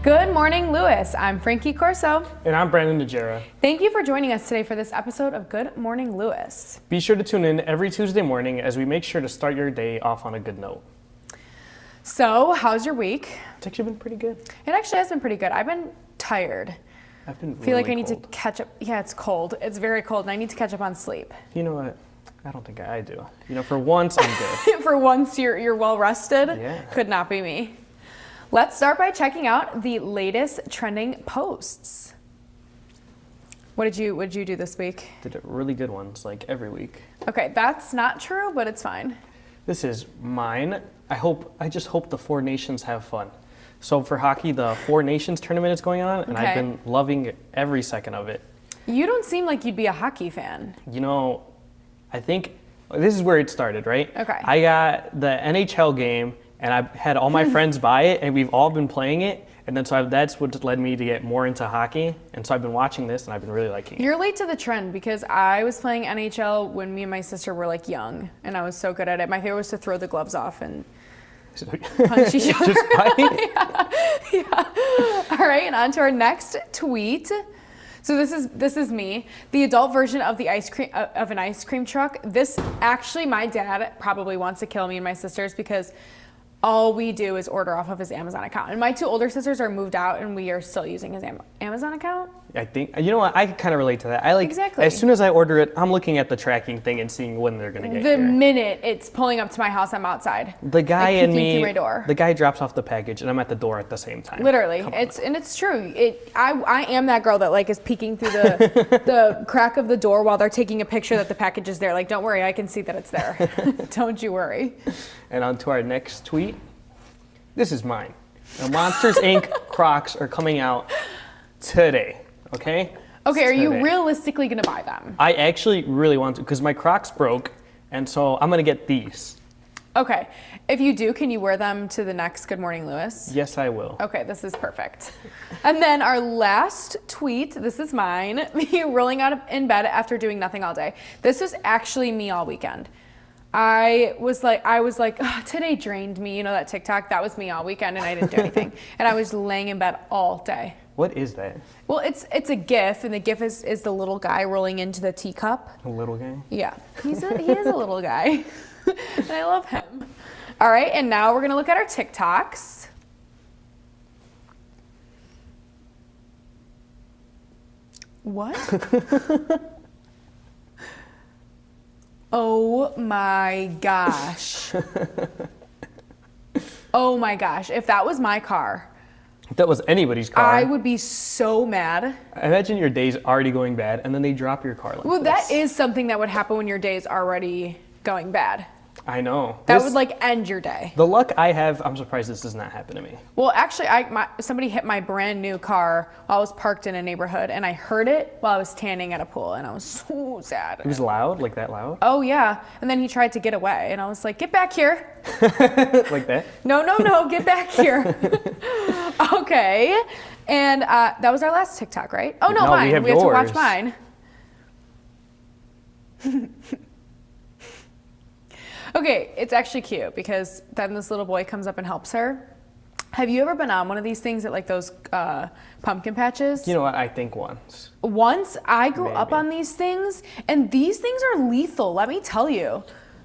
Good morning, Lewis. I'm Frankie Corso. And I'm Brandon Najera. Thank you for joining us today for this episode of Good Morning, Lewis. Be sure to tune in every Tuesday morning as we make sure to start your day off on a good note. So, how's your week? It's actually been pretty good. It actually has been pretty good. I've been tired. I've been I feel like I need cold. to catch up. Yeah, it's cold. It's very cold, and I need to catch up on sleep. You know what? I don't think I do. You know, for once, I'm good. For once, you're well rested. Yeah. Could not be me. Let's start by checking out the latest trending posts. What did you do this week? Did really good ones, like every week. Okay, that's not true, but it's fine. This is mine. I just hope the Four Nations have fun. So for hockey, the Four Nations tournament is going on, and Okay. I've been loving every second of it. You don't seem like you'd be a hockey fan. You know, I think this is where it started, right? Okay. I got the NHL game, and I had all my friends buy it, and we've all been playing it. And then that's what led me to get more into hockey. And so I've been watching this, and I've been really liking it. You're late to the trend because I was playing NHL when me and my sister were like young, and I was so good at it. My favorite was to throw the gloves off and punch each other. Just fighting? Yeah. All right, and on to our next tweet. So this is me, the adult version of the an ice cream truck. This actually, my dad probably wants to kill me and my sisters because all we do is order off of his Amazon account. And my two older sisters are moved out, and we are still using his Amazon account. I think, you know what, I kind of relate to that. Exactly. As soon as I order it, I'm looking at the tracking thing and seeing when they're going to get The here. minute it's pulling up to my house, I'm outside. The guy like, and peeking me, through my door. the guy drops off the package, and I'm at the door at the same time. Literally, Come on. it's true. I am that girl that like is peeking through the crack of the door while they're taking a picture that the package is there. Like, don't worry, I can see that it's there. Don't you worry. And on to our next tweet. This is mine. Now, Monsters Inc. Crocs are coming out today, okay? Okay, are you Today. realistically gonna buy them? I actually really want to, because my Crocs broke, and so I'm gonna get these. Okay, if you do, can you wear them to the next Good Morning, Lewis? Yes, I will. Okay, this is perfect. And then our last tweet, this is mine, me rolling out in bed after doing nothing all day. This was actually me all weekend. I was like, oh, today drained me. You know that TikTok? That was me all weekend, and I didn't do anything. And I was laying in bed all day. What is that? Well, it's a GIF, and the GIF is the little guy rolling into the teacup. A little guy? Yeah, he is a little guy, and I love him. All right, and now we're gonna look at our TikToks. What? Oh my gosh. Oh my gosh. If that was my car, If that was anybody's car, I would be so mad. imagine your day's already going bad, and then they drop your car like Well, this. that is something that would happen when your day is already going bad. I know. That This- would like end your day. The luck I have, I'm surprised this does not happen to me. Well, actually, somebody hit my brand new car while I was parked in a neighborhood, and I heard it while I was standing at a pool, and I was so sad. It was loud, like that loud? Oh yeah, and then he tried to get away, and I was like, "Get back here!" Like that? No, get back here. Okay, and that was our last TikTok, right? Oh no, No, mine. we have have to watch yours. mine. Okay, it's actually cute because then this little boy comes up and helps her. Have you ever been on one of these things at like those pumpkin patches? You know what? I think once. Once I grew up Maybe. on these things, and these things are lethal, let me tell you.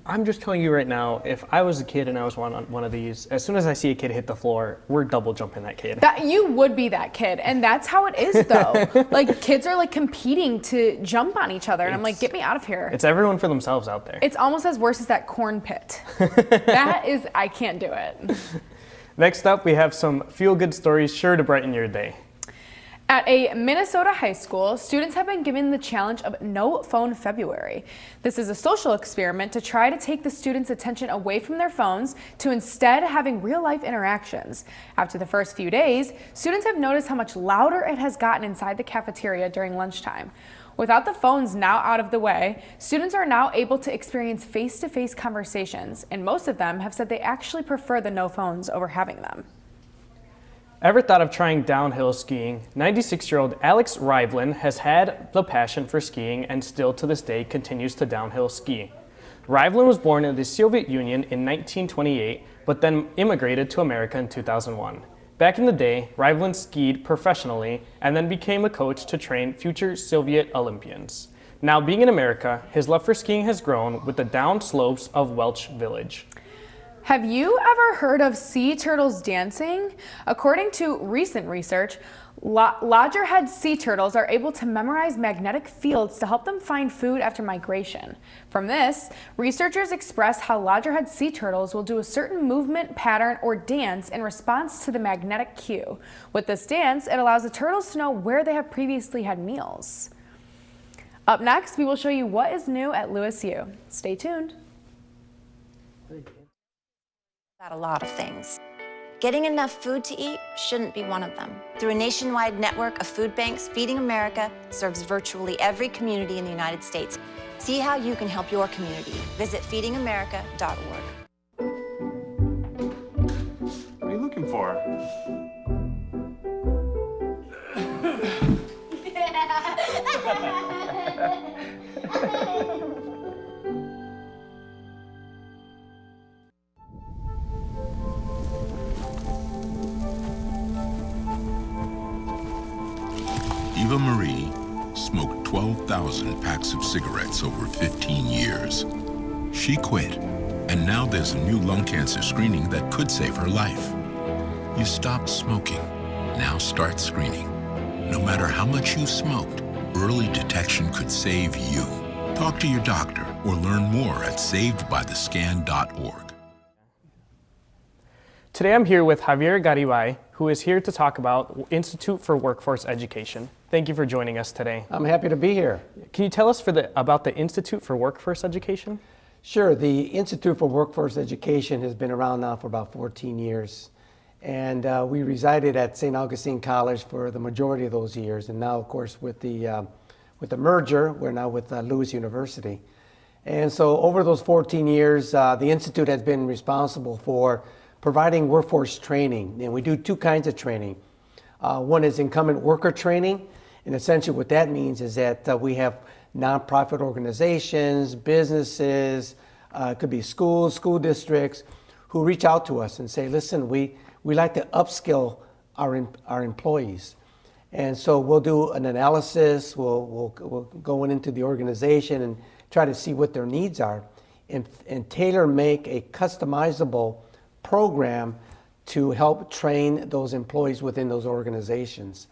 I'm just telling you right now, if I was a kid and I was on one of these, as soon as I see a kid hit the floor, we're double jumping that kid. That you would be that kid, and that's how it is though. Like kids are like competing to jump on each other, and I'm like, get me out of here. It's everyone for themselves out there. It's almost as worse as that corn pit. That is, I can't do it. Next up, we have some feel-good stories sure to brighten your day. At a Minnesota high school, students have been given the challenge of No Phone February. This is a social experiment to try to take the students' attention away from their phones to instead having real-life interactions. After the first few days, students have noticed how much louder it has gotten inside the cafeteria during lunchtime. Without the phones now out of the way, students are now able to experience face-to-face conversations, and most of them have said they actually prefer the no phones over having them. Ever thought of trying downhill skiing? 96-year-old Alex Rivlin has had the passion for skiing and still to this day continues to downhill ski. Rivlin was born in the Soviet Union in 1928, but then immigrated to America in 2001. Back in the day, Rivlin skied professionally and then became a coach to train future Soviet Olympians. Now being in America, his love for skiing has grown with the down slopes of Welch Village. Have you ever heard of sea turtles dancing? According to recent research, loggerhead sea turtles are able to memorize magnetic fields to help them find food after migration. From this, researchers express how loggerhead sea turtles will do a certain movement, pattern, or dance in response to the magnetic cue. With this dance, it allows the turtles to know where they have previously had meals. Up next, we will show you what is new at Lewis U. Stay tuned. About a lot of things. Getting enough food to eat shouldn't be one of them. Through a nationwide network of food banks, Feeding America serves virtually every community in the United States. See how you can help your community. Visit feedingamerica.org. What are you looking for? Eva Marie smoked 12,000 packs of cigarettes over 15 years. She quit, and now there's a new lung cancer screening that could save her life. You stopped smoking. Now start screening. No matter how much you smoked, early detection could save you. Talk to your doctor or learn more at savedbythescan.org. Today I'm here with Javier Garibay, who is here to talk about Institute for Workforce Education. Thank you for joining us today. I'm happy to be here. Can you tell us about the Institute for Workforce Education? Sure. The Institute for Workforce Education has been around now for about 14 years. And we resided at St. Augustine College for the majority of those years. And now, of course, with the merger, we're now with Lewis University. And so over those 14 years, the Institute has been responsible for providing workforce training. And we do two kinds of training. One is incumbent worker training. And essentially what that means is that we have nonprofit organizations, businesses, it could be schools, school districts, who reach out to us and say, listen, we like to upskill our employees. And so we'll do an analysis, we'll go into the organization and try to see what their needs are and tailor make a customizable program to help train those employees within those organizations.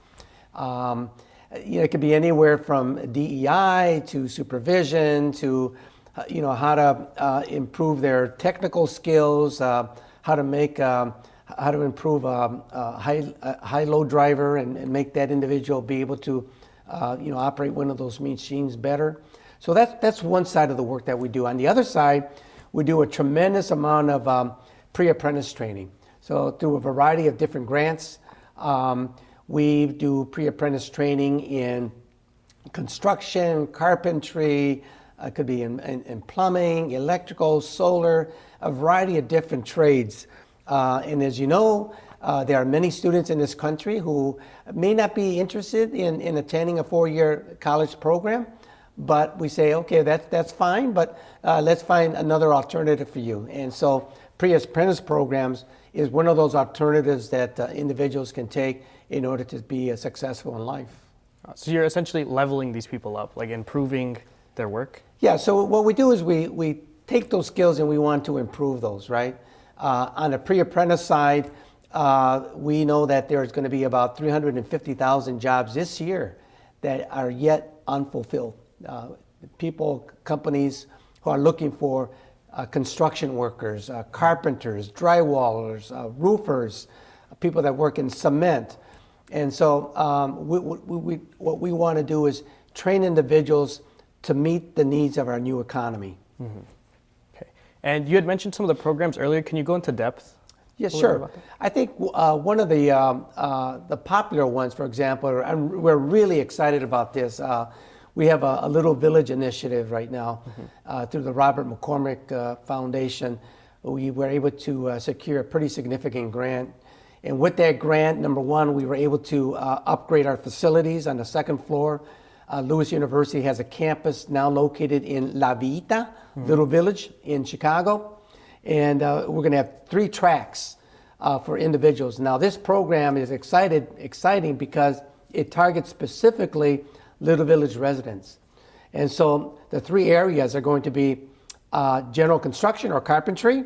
It could be anywhere from DEI to supervision to how to improve their technical skills, how to improve a high-load driver and make that individual be able to operate one of those machines better. So that's one side of the work that we do. On the other side, we do a tremendous amount of pre-apprentice training. So through a variety of different grants, we do pre-apprentice training in construction, carpentry, could be in plumbing, electrical, solar, a variety of different trades. And as you know, there are many students in this country who may not be interested in attending a 4-year college program, but we say, okay, that's fine, but let's find another alternative for you. And so pre-apprentice programs is one of those alternatives that individuals can take in order to be successful in life. So you're essentially leveling these people up, like improving their work? Yeah, so what we do is we take those skills and we want to improve those, right? On the pre-apprentice side, we know that there's going to be about 350,000 jobs this year that are yet unfulfilled. Companies who are looking for construction workers, carpenters, drywallers, roofers, people that work in cement. And so what we want to do is train individuals to meet the needs of our new economy. Okay. And you had mentioned some of the programs earlier. Can you go into depth? Yes, a little bit sure. about that? I think one of the popular ones, for example, and we're really excited about this. We have a Little Village initiative right now through the Robert McCormick Foundation. We were able to secure a pretty significant grant. And with that grant, number one, we were able to upgrade our facilities on the second floor. Lewis University has a campus now located in La Vita, Little Village in Chicago. And we're going to have 3 tracks for individuals. Now, this program is exciting because it targets specifically Little Village residents. And so the 3 areas are going to be general construction or carpentry,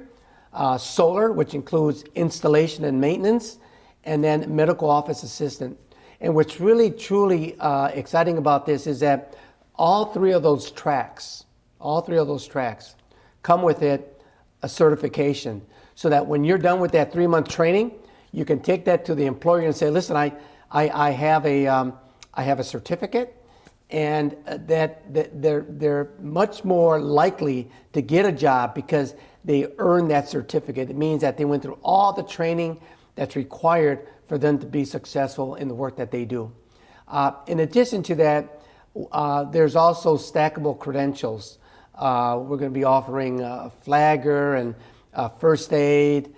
solar, which includes installation and maintenance, and then medical office assistant. And what's really, truly exciting about this is that all three of those tracks come with it a certification, so that when you're done with that 3-month training, you can take that to the employer and say, listen, I have a certificate, and that they're much more likely to get a job because they earned that certificate. It means that they went through all the training that's required for them to be successful in the work that they do. In addition to that, there's also stackable credentials. We're going to be offering flagger and first aid,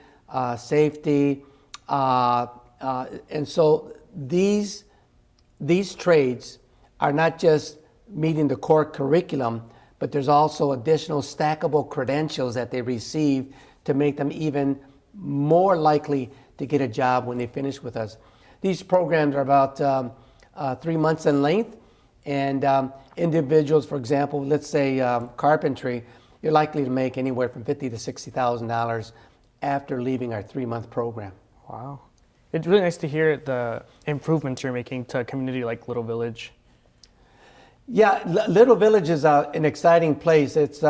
safety, and so these trades are not just meeting the core curriculum, but there's also additional stackable credentials that they receive to make them even more likely to get a job when they finish with us. These programs are about 3 months in length, and individuals, for example, let's say carpentry, you're likely to make anywhere from $50,000 to $60,000 after leaving our 3-month program. Wow. It's really nice to hear the improvements you're making to a community like Little Village. Yeah, Little Village is an exciting place. It's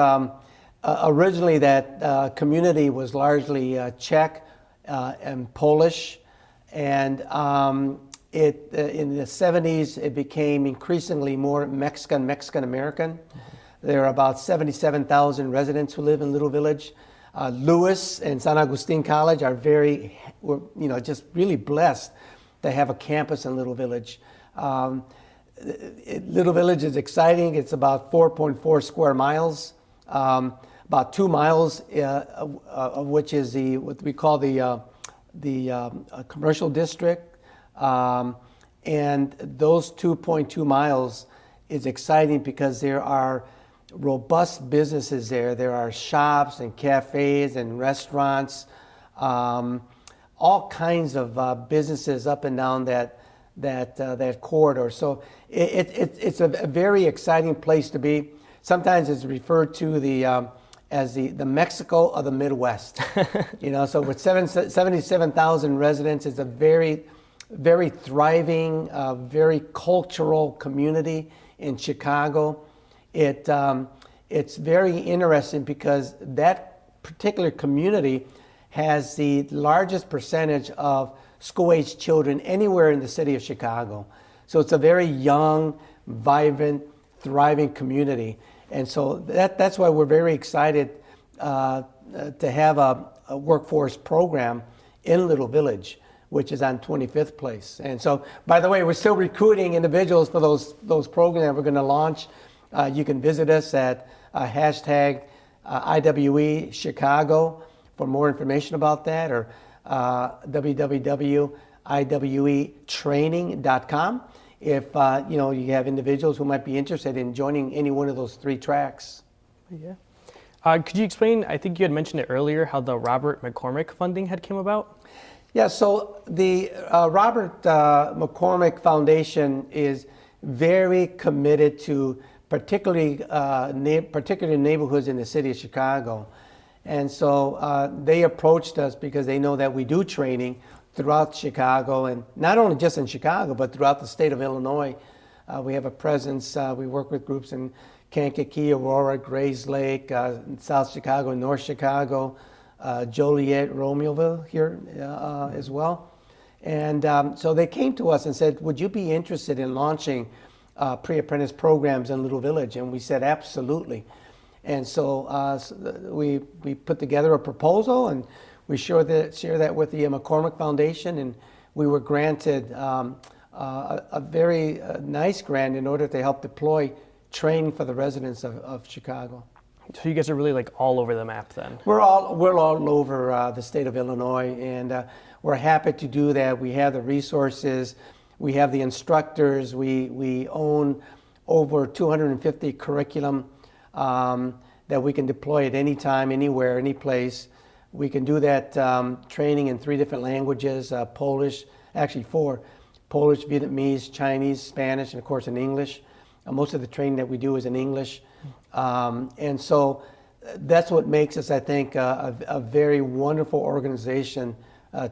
originally that community was largely Czech and Polish, and in the 70s it became increasingly more Mexican American. There are about 77,000 residents who live in Little Village. Lewis and San Agustin College are just really blessed to have a campus in Little Village. Little Village is exciting. It's about 4.4 square miles, about 2 miles of which is what we call the commercial district, and those 2.2 miles is exciting because there are robust businesses there. There are shops and cafes and restaurants, all kinds of businesses up and down that corridor. So it's a very exciting place to be. Sometimes it's referred to as the Mexico of the Midwest. So with 77,000 residents, it's a very, very thriving, very cultural community in Chicago. It's very interesting because that particular community has the largest percentage of school-age children anywhere in the city of Chicago. So it's a very young, vibrant, thriving community. And so that's why we're very excited to have a workforce program in Little Village, which is on 25th Place. And so, by the way, we're still recruiting individuals for those programs we're going to launch. You can visit us at hashtag IWE Chicago for more information about that, or www.iwetraining.com if you have individuals who might be interested in joining any one of those 3 tracks. Yeah. Could you explain, I think you had mentioned it earlier, how the Robert McCormick funding had come about? Yeah, so the Robert McCormick Foundation is very committed to particular neighborhoods in the city of Chicago. And so they approached us because they know that we do training throughout Chicago, and not only just in Chicago, but throughout the state of Illinois. We have a presence. We work with groups in Kankakee, Aurora, Grays Lake, South Chicago, North Chicago, Joliet, Romeoville here as well. And so they came to us and said, would you be interested in launching pre-apprentice programs in Little Village? And we said, absolutely. And so we put together a proposal, and we share that with the McCormick Foundation, and we were granted a very nice grant in order to help deploy training for the residents of Chicago. So you guys are really like all over the map then. We're all over the state of Illinois, and we're happy to do that. We have the resources, we have the instructors, we own over 250 curriculum that we can deploy at any time, anywhere, any place. We can do that training in 3 different languages, Polish, actually 4, Polish, Vietnamese, Chinese, Spanish, and of course in English. Most of the training that we do is in English. And so that's what makes us, I think, a very wonderful organization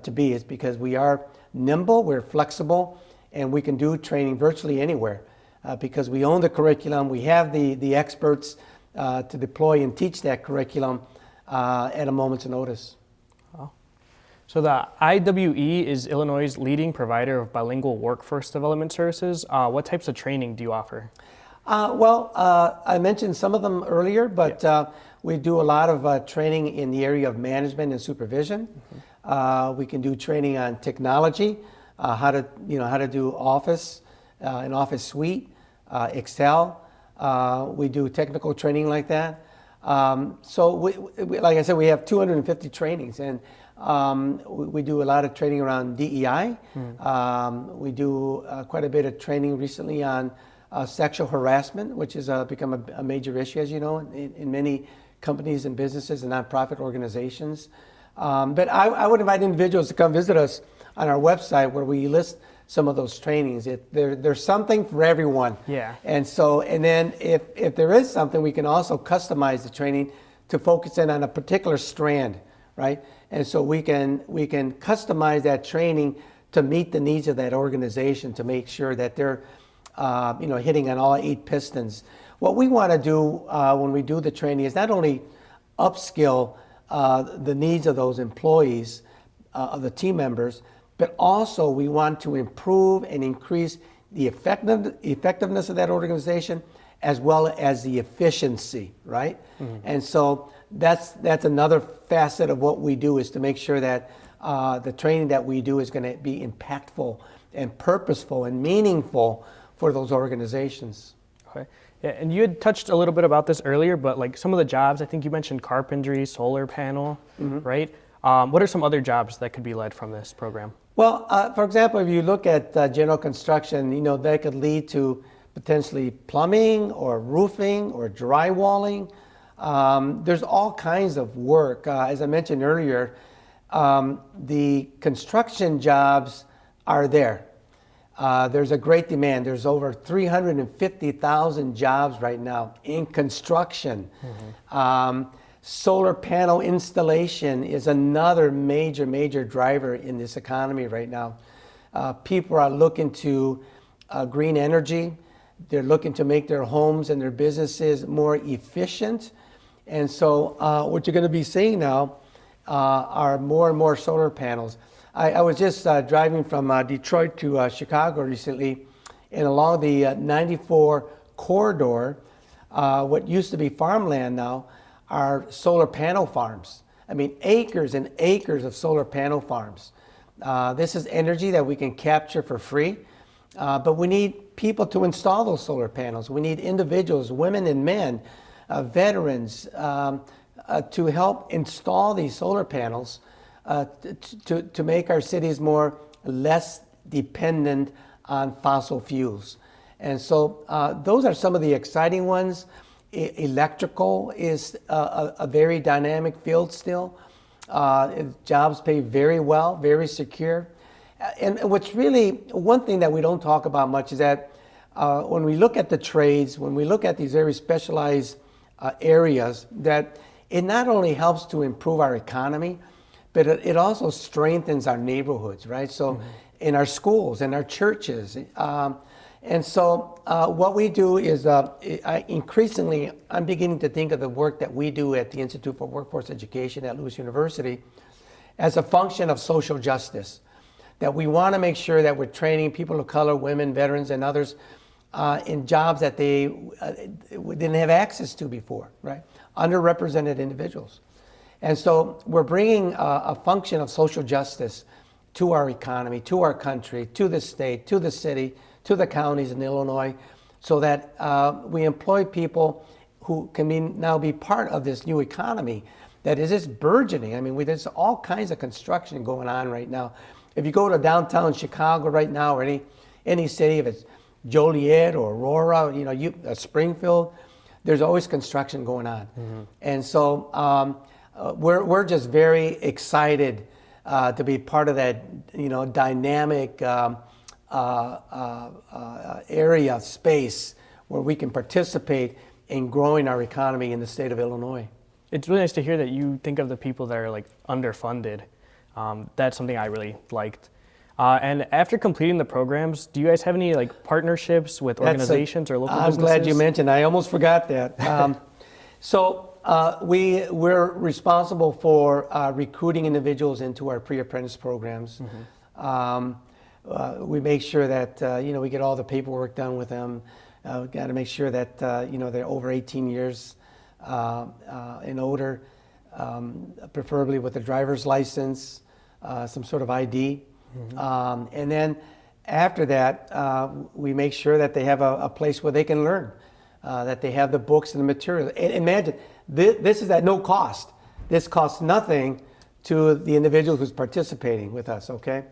to be, is because we are nimble, we're flexible, and we can do training virtually anywhere because we own the curriculum, we have the experts to deploy and teach that curriculum at a moment's notice. So the IWE is Illinois' leading provider of bilingual workforce development services. What types of training do you offer? I mentioned some of them earlier, but we do a lot of training in the area of management and supervision. We can do training on technology, how to do Office, an Office suite, Excel. We do technical training like that. So like I said, we have 250 trainings, and we do a lot of training around DEI. We do quite a bit of training recently on sexual harassment, which has become a major issue, as you know, in many companies and businesses and nonprofit organizations. But I would invite individuals to come visit us on our website, where we list some of those trainings. There's something for everyone. Yeah. And then if there is something, we can also customize the training to focus in on a particular strand, right? And so we can customize that training to meet the needs of that organization, to make sure that they're hitting on all 8 pistons. What we want to do when we do the training is not only upskill the needs of those employees, of the team members, but also we want to improve and increase the effectiveness of that organization, as well as the efficiency, right? Mm-hmm. And so that's another facet of what we do, is to make sure that the training that we do is going to be impactful and purposeful and meaningful for those organizations. Okay. Yeah, and you had touched a little bit about this earlier, but like some of the jobs, I think you mentioned carpentry, solar panel, right? What are some other jobs that could be led from this program? Well, for example, if you look at general construction, that could lead to potentially plumbing or roofing or drywalling. There's all kinds of work. As I mentioned earlier, the construction jobs are there. There's a great demand. There's over 350,000 jobs right now in construction. Solar panel installation is another major driver in this economy right now. People are looking to green energy. They're looking to make their homes and their businesses more efficient. And so what you're going to be seeing now are more and more solar panels. I was just driving from Detroit to Chicago recently, and along the 94 corridor, what used to be farmland now are solar panel farms. I mean, acres and acres of solar panel farms. This is energy that we can capture for free, but we need people to install those solar panels. We need individuals, women and men, veterans, to help install these solar panels to make our cities less dependent on fossil fuels. And so those are some of the exciting ones. Electrical is a very dynamic field still. Jobs pay very well, very secure. And what's really one thing that we don't talk about much is that when we look at the trades, when we look at these very specialized areas, that it not only helps to improve our economy, but it also strengthens our neighborhoods, right? So in our schools, in our churches. And so what we do is increasingly, I'm beginning to think of the work that we do at the Institute for Workforce Education at Lewis University as a function of social justice, that we want to make sure that we're training people of color, women, veterans, and others in jobs that they didn't have access to before, right? Underrepresented individuals. And so we're bringing a function of social justice to our economy, to our country, to the state, to the city, to the counties in Illinois, so that we employ people who can now be part of this new economy that is just burgeoning. I mean, there's all kinds of construction going on right now. If you go to downtown Chicago right now, or any city, if it's Joliet or Aurora, Springfield, there's always construction going on. Mm-hmm. And so we're just very excited to be part of that, dynamic area, space where we can participate in growing our economy in the state of Illinois. It's really nice to hear that you think of the people that are like underfunded. That's something I really liked. And after completing the programs, do you guys have any like partnerships with organizations or local businesses? I'm glad you mentioned. I almost forgot that. We're responsible for recruiting individuals into our pre-apprentice programs. Mm-hmm. We make sure that we get all the paperwork done with them. We've got to make sure that they're over 18 years and older, preferably with a driver's license, some sort of ID. Mm-hmm. And then after that, we make sure that they have a place where they can learn, that they have the books and the material. And imagine, this is at no cost. This costs nothing to the individual who's participating with us, okay?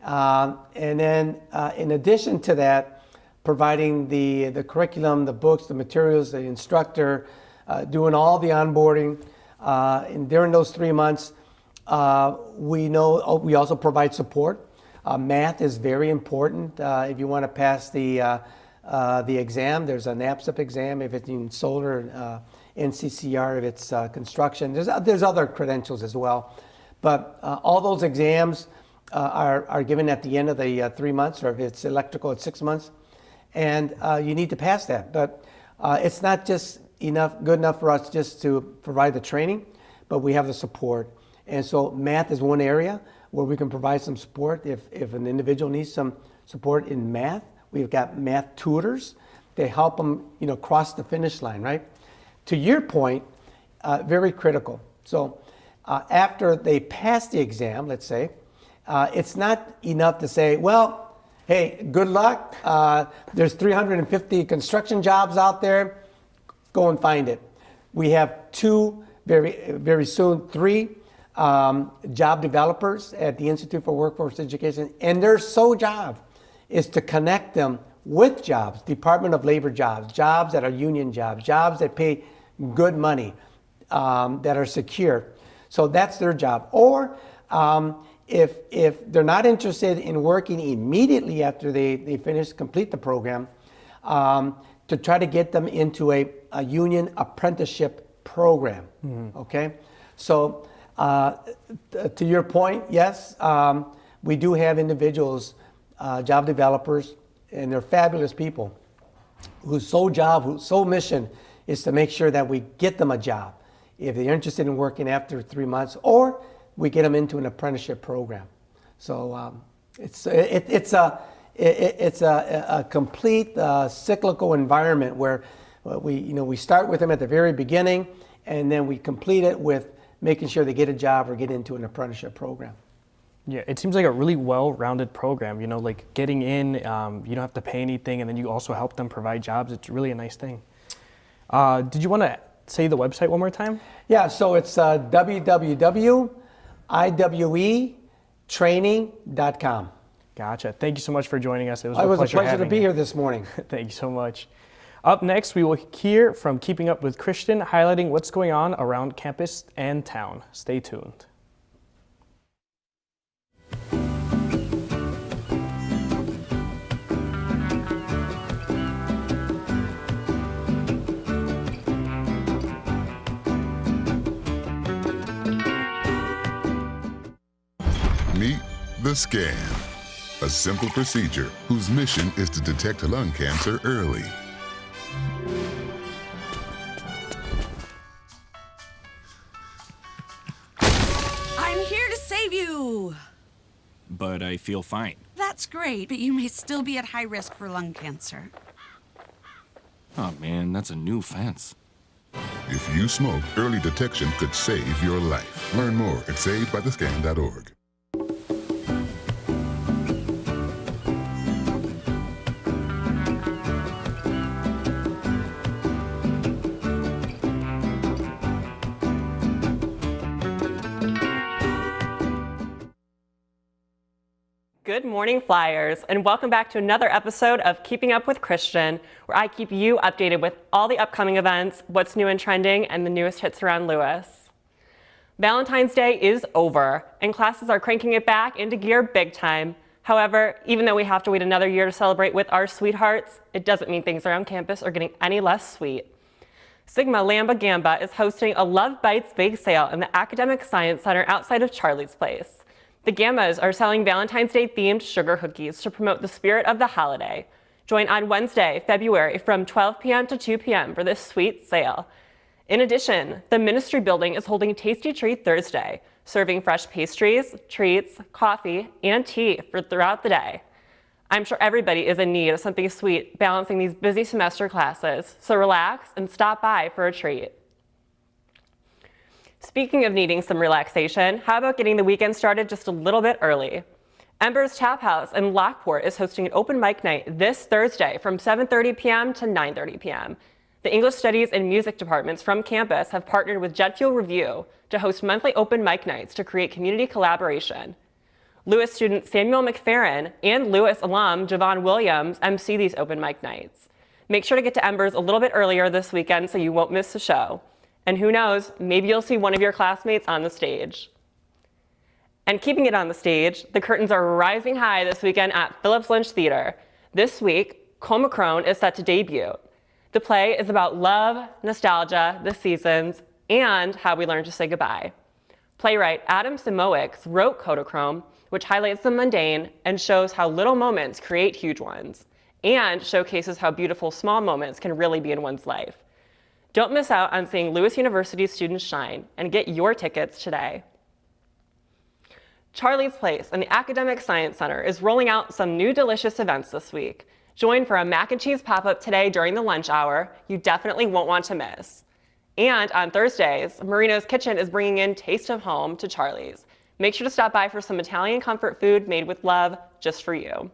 And then in addition to that, providing the curriculum, the books, the materials, the instructor, doing all the onboarding. And during those 3 months, we also provide support. Math is very important. If you want to pass the exam, there's an NAPSIP exam if it's in solar, NCCR if it's construction. There's other credentials as well. But all those exams are given at the end of the 3 months, or if it's electrical, it's 6 months. And you need to pass that. But it's not just good enough for us just to provide the training, but we have the support. And so math is one area where we can provide some support. If an individual needs some support in math, we've got math tutors. They help them, cross the finish line, right? To your point, very critical. So after they pass the exam, let's say, it's not enough to say, well, hey, good luck. There's 350 construction jobs out there. Go and find it. We have very, very soon, 3 job developers at the Institute for Workforce Education, and their sole job is to connect them with jobs, Department of Labor jobs, jobs that are union jobs, jobs that pay good money, that are secure. So that's their job. Or if they're not interested in working immediately after they complete the program, to try to get them into a union apprenticeship program, okay? So to your point, yes, we do have individuals, job developers, and they're fabulous people whose sole mission is to make sure that we get them a job if they're interested in working after 3 months, or we get them into an apprenticeship program. So it's a complete cyclical environment where we start with them at the very beginning, and then we complete it with making sure they get a job or get into an apprenticeship program. Yeah, it seems like a really well-rounded program. Like getting in, you don't have to pay anything, and then you also help them provide jobs. It's really a nice thing. Did you want to say the website one more time? Yeah, so it's www.iwetraining.com. Gotcha. Thank you so much for joining us. It was a pleasure to be here this morning. Thank you so much. Up next, we will hear from Keeping Up with Christian, highlighting what's going on around campus and town. Stay tuned. Meet the scan, a simple procedure whose mission is to detect lung cancer early. I'm here to save you. but I feel fine. That's great, but you may still be at high risk for lung cancer. Oh man, that's a new fence. If you smoke, early detection could save your life. Learn more at savedbythescan.org. Good morning, Flyers, and welcome back to another episode of Keeping Up with Christian, where I keep you updated with all the upcoming events, what's new and trending, and the newest hits around Lewis. Valentine's Day is over, and classes are cranking it back into gear big time. However, even though we have to wait another year to celebrate with our sweethearts, it doesn't mean things around campus are getting any less sweet. Sigma Lambda Gamba is hosting a Love Bites bake sale in the Academic Science Center outside of Charlie's Place. The Gambas are selling Valentine's Day themed sugar cookies to promote the spirit of the holiday. Join on Wednesday, February from 12 p.m. to 2 p.m. for this sweet sale. In addition, the Ministry Building is holding Tasty Treat Thursday, serving fresh pastries, treats, coffee, and tea for throughout the day. I'm sure everybody is in need of something sweet balancing these busy semester classes, so relax and stop by for a treat. Speaking of needing some relaxation, how about getting the weekend started just a little bit early? Ember's Tap House in Lockport is hosting an open mic night this Thursday from 7:30 p.m. to 9:30 p.m. The English Studies and Music departments from campus have partnered with Jet Fuel Review to host monthly open mic nights to create community collaboration. Lewis student Samuel McFerrin and Lewis alum Javon Williams MC these open mic nights. Make sure to get to Ember's a little bit earlier this weekend so you won't miss the show. And who knows, maybe you'll see one of your classmates on the stage. And keeping it on the stage, the curtains are rising high this weekend at Phillips Lynch Theater. This week, Comachrone is set to debut. The play is about love, nostalgia, the seasons, and how we learn to say goodbye. Playwright Adam Simowicz wrote Kodachrome, which highlights the mundane and shows how little moments create huge ones, and showcases how beautiful small moments can really be in one's life. Don't miss out on seeing Lewis University's students shine, and get your tickets today. Charlie's Place and the Academic Science Center is rolling out some new delicious events this week. Join for a mac and cheese pop-up today during the lunch hour you definitely won't want to miss. And on Thursdays, Marino's Kitchen is bringing in Taste of Home to Charlie's. Make sure to stop by for some Italian comfort food made with love just for you.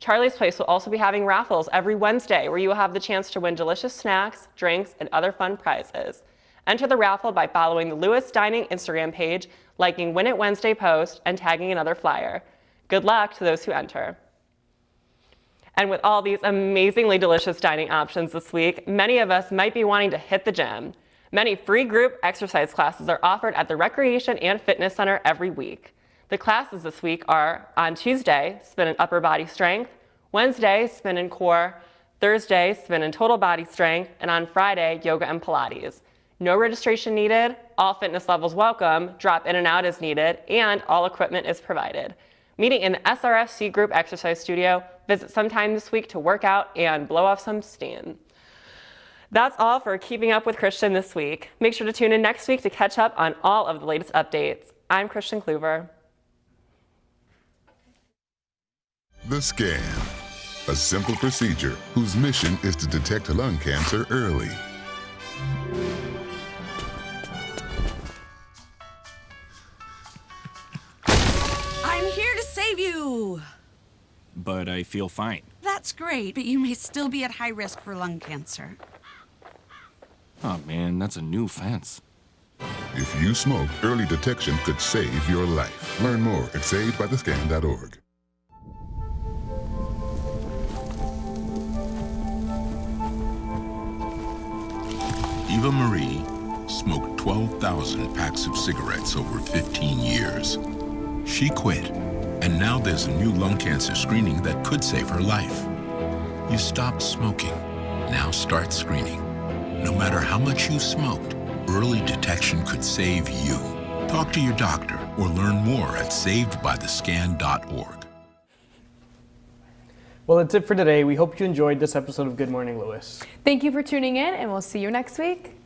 Charlie's Place will also be having raffles every Wednesday where you will have the chance to win delicious snacks, drinks, and other fun prizes. Enter the raffle by following the Lewis Dining Instagram page, liking Win It Wednesday post, and tagging another flyer. Good luck to those who enter. And with all these amazingly delicious dining options this week, many of us might be wanting to hit the gym. Many free group exercise classes are offered at the Recreation and Fitness Center every week. The classes this week are on Tuesday, spin and upper body strength, Wednesday, spin and core, Thursday, spin and total body strength, and on Friday, yoga and Pilates. No registration needed, all fitness levels welcome, drop in and out as needed, and all equipment is provided. Meeting in the SRFC group exercise studio, visit sometime this week to work out and blow off some steam. That's all for Keeping Up with Christian this week. Make sure to tune in next week to catch up on all of the latest updates. I'm Christian Kluver. The Scan, a simple procedure whose mission is to detect lung cancer early. I'm here to save you! But I feel fine. That's great, but you may still be at high risk for lung cancer. Oh man, that's a new fence. If you smoke, early detection could save your life. Learn more at savedbythescan.org. Eva Marie smoked 12,000 packs of cigarettes over 15 years. She quit, and now there's a new lung cancer screening that could save her life. You stopped smoking. Now start screening. No matter how much you smoked, early detection could save you. Talk to your doctor or learn more at savedbythescan.org. Well, that's it for today. We hope you enjoyed this episode of Good Morning Lewis. Thank you for tuning in, and we'll see you next week.